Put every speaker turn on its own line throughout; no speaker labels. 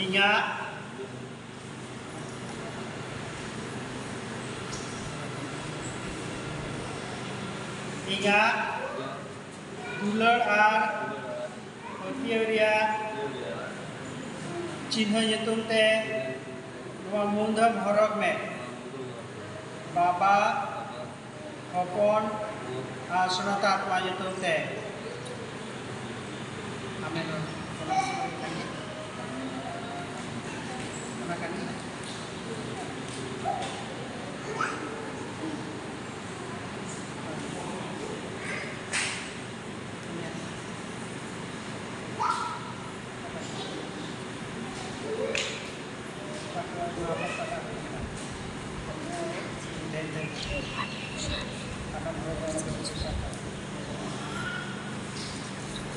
Ingat, dular ar Othiaria चिन्ह nyutum te nua mundham horok me baba hopon asrota tua nyutum te amin.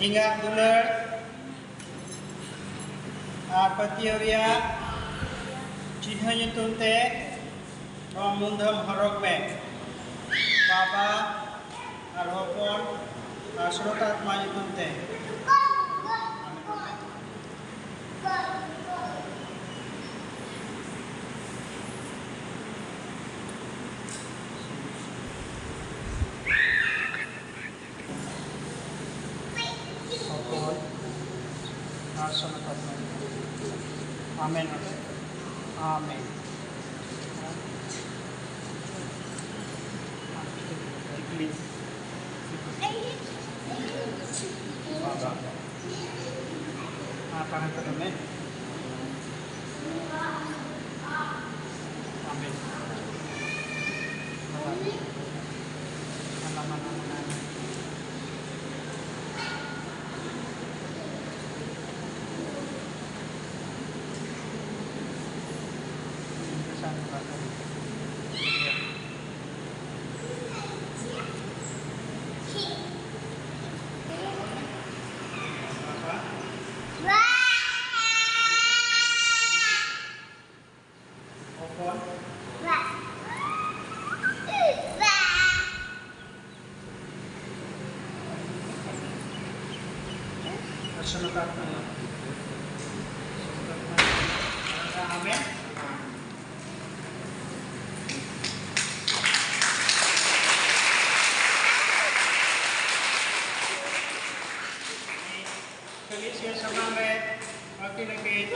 Ingat dular Othiaria चिन्ह nyutum te nua mundham horok me baba ar hopon asrota tua nyutum te Amin. Amin. Apa yang kedua? Amin. Amin. Felicia samame waktu lagi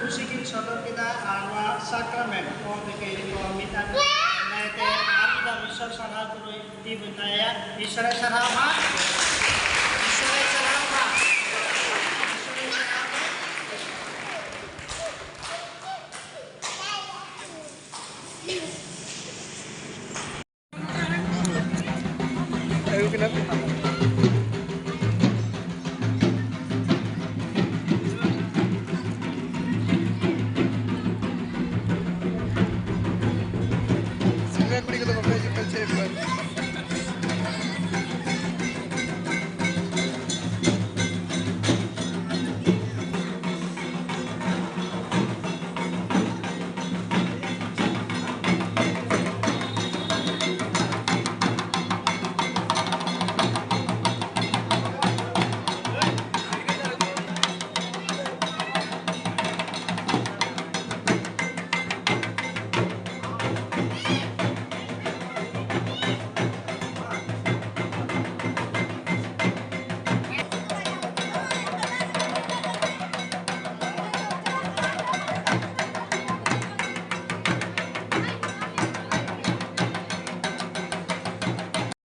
usikin sodor kita arwah sakramen oh lagi minta nanti ada bisa salah tuh di bentaya bisa salah